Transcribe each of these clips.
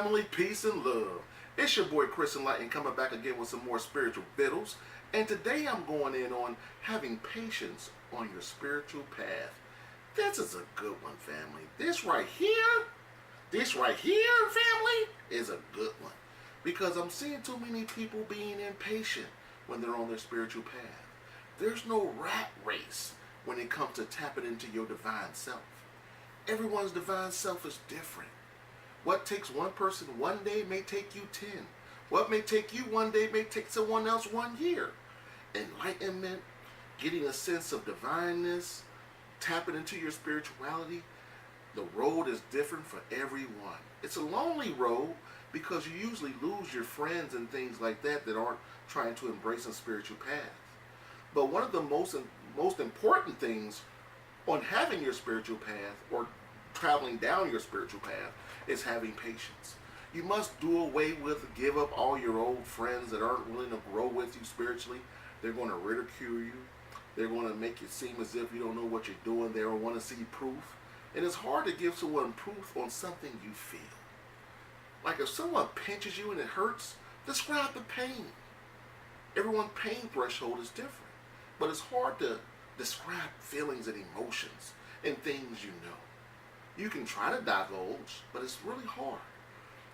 family, peace and love. It's your boy Chris Enlightened coming back again with some more spiritual vittles. And today I'm going in on having patience on your spiritual path. This is a good one, family. This right here, family, is a good one. Because I'm seeing too many people being impatient when they're on their spiritual path. There's no rat race when it comes to tapping into your divine self. Everyone's divine self is different. What takes one person one day may take you 10. What may take you one day may take someone else 1 year. Enlightenment, getting a sense of divineness, tapping into your spirituality, the road is different for everyone. It's a lonely road because you usually lose your friends and things like that that aren't trying to embrace a spiritual path. But one of the most important things on having your spiritual path or traveling down your spiritual path is having patience. You must do away with, give up all your old friends that aren't willing to grow with you spiritually. They're going to ridicule you. They're going to make it seem as if you don't know what you're doing. They don't want to see proof. And it's hard to give someone proof on something you feel. Like if someone pinches you and it hurts, describe the pain. Everyone's pain threshold is different. But it's hard to describe feelings and emotions and things you know. You can try to divulge, but it's really hard.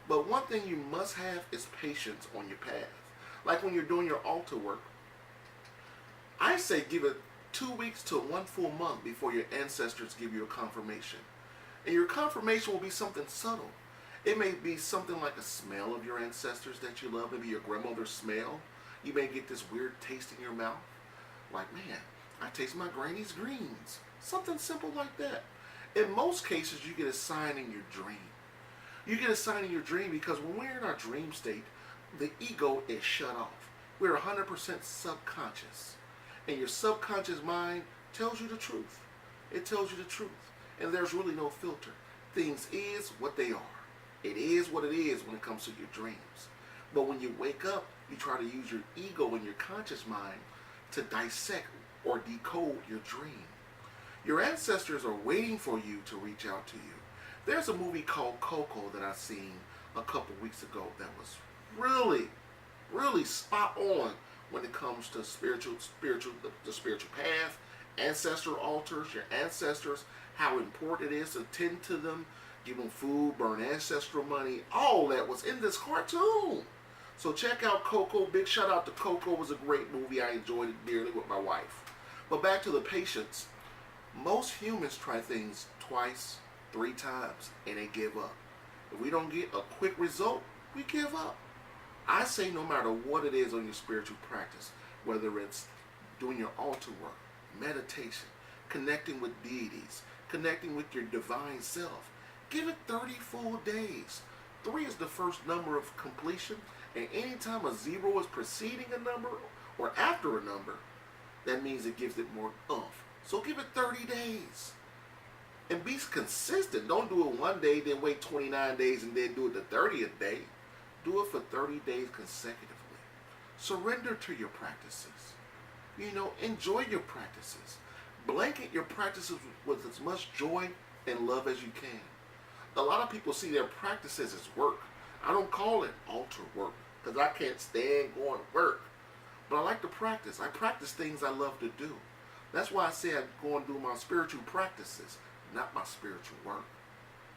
But one thing you must have is patience on your path. Like when you're doing your altar work, I say give it 2 weeks to 1 full month before your ancestors give you a confirmation. And your confirmation will be something subtle. It may be something like a smell of your ancestors that you love, maybe your grandmother's smell. You may get this weird taste in your mouth. Like, man, I taste my granny's greens. Something simple like that. In most cases, you get a sign in your dream. You get a sign in your dream because when we're in our dream state, the ego is shut off. We're 100% subconscious. And your subconscious mind tells you the truth. It tells you the truth. And there's really no filter. Things is what they are. It is what it is when it comes to your dreams. But when you wake up, you try to use your ego and your conscious mind to dissect or decode your dream. Your ancestors are waiting for you to reach out to you. There's a movie called Coco that I seen a couple weeks ago that was really spot on when it comes to the spiritual path, ancestor altars, your ancestors, how important it is to tend to them, give them food, burn ancestral money. All that was in this cartoon. So check out Coco. Big shout out to Coco. It was a great movie. I enjoyed it dearly with my wife. But back to the patience. Most humans try things twice, 3 times, and they give up. If we don't get a quick result, we give up. I say no matter what it is on your spiritual practice, whether it's doing your altar work, meditation, connecting with deities, connecting with your divine self, give it 30 full days. 3 is the first number of completion, and anytime a 0 is preceding a number or after a number, that means it gives it more oomph. So give it 30 days. And be consistent. Don't do it 1 day, then wait 29 days, and then do it the 30th day. Do it for 30 days consecutively. Surrender to your practices. Enjoy your practices. Blanket your practices with as much joy and love as you can. A lot of people see their practices as work. I don't call it altar work because I can't stand going to work. But I like to practice. I practice things I love to do. That's why I say I go and do my spiritual practices, not my spiritual work.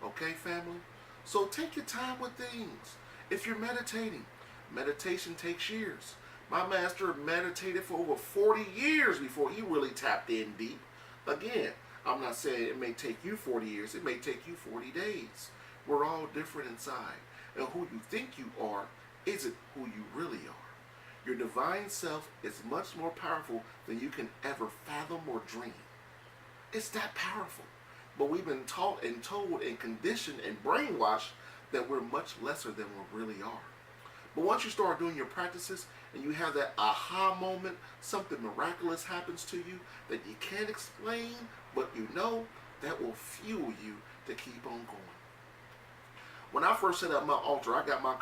Okay, family? So take your time with things. If you're meditating, meditation takes years. My master meditated for over 40 years before he really tapped in deep. Again, I'm not saying it may take you 40 years. It may take you 40 days. We're all different inside. And who you think you are isn't who you really are. Your divine self is much more powerful than you can ever fathom or dream. It's that powerful. But we've been taught and told and conditioned and brainwashed that we're much lesser than we really are. But once you start doing your practices and you have that aha moment, something miraculous happens to you that you can't explain, but that will fuel you to keep on going. When I first set up my altar, I got my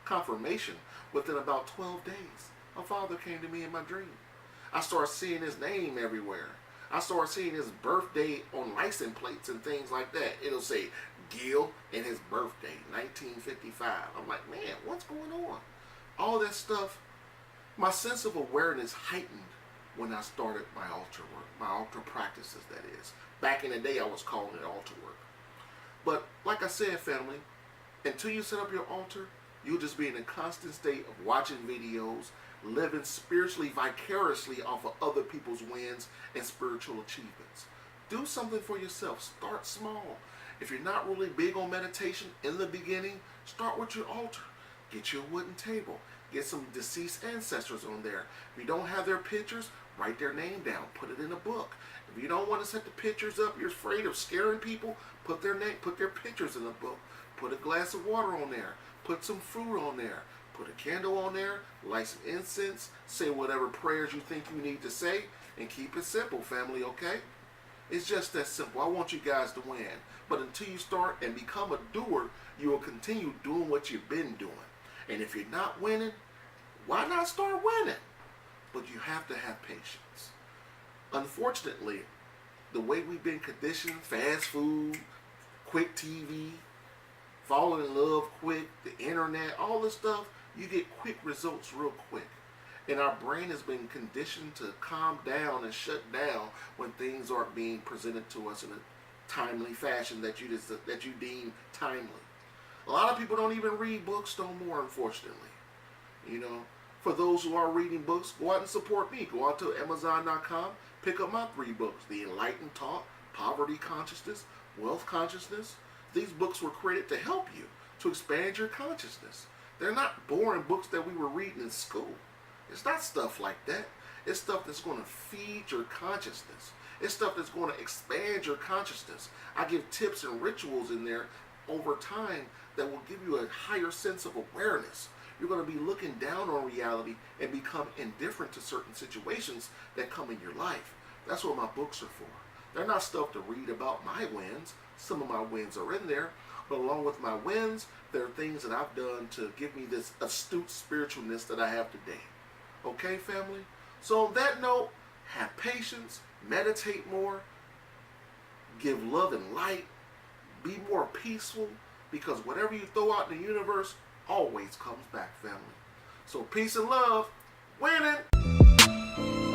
confirmation within about 12 days. My father came to me in my dream. I started seeing his name everywhere. I started seeing his birthday on license plates and things like that. It'll say Gil and his birthday, 1955. I'm like, man, what's going on? All that stuff. My sense of awareness heightened when I started my altar work, my altar practices, that is. Back in the day, I was calling it altar work. But like I said, family, until you set up your altar, you'll just be in a constant state of watching videos, living spiritually vicariously off of other people's wins and spiritual achievements. Do something for yourself. Start small. If you're not really big on meditation in the beginning, start with your altar. Get your wooden table. Get some deceased ancestors on there. If you don't have their pictures, write their name down. Put it in a book. If you don't want to set the pictures up, you're afraid of scaring people, put their pictures in a book. Put a glass of water on there. Put some fruit on there. Put a candle on there. Light some incense. Say whatever prayers you think you need to say. And keep it simple, family, okay? It's just that simple. I want you guys to win. But until you start and become a doer, you will continue doing what you've been doing. And if you're not winning, why not start winning? But you have to have patience. Unfortunately, the way we've been conditioned, fast food, quick TV, falling in love quick, the internet, all this stuff, you get quick results real quick. And our brain has been conditioned to calm down and shut down when things aren't being presented to us in a timely fashion that you deem timely. A lot of people don't even read books no more, unfortunately. You know, for those who are reading books, go out and support me. Go out to Amazon.com, pick up my 3 books, The Enlightened Talk, Poverty Consciousness, Wealth Consciousness. These books were created to help you, to expand your consciousness. They're not boring books that we were reading in school. It's not stuff like that. It's stuff that's going to feed your consciousness. It's stuff that's going to expand your consciousness. I give tips and rituals in there over time that will give you a higher sense of awareness. You're going to be looking down on reality and become indifferent to certain situations that come in your life. That's what my books are for. They're not stuff to read about my wins. Some of my wins are in there, but along with my wins, there are things that I've done to give me this astute spiritualness that I have today. Okay, family? So on that note, have patience, meditate more, give love and light, be more peaceful, because whatever you throw out in the universe always comes back, family. So peace and love, winning!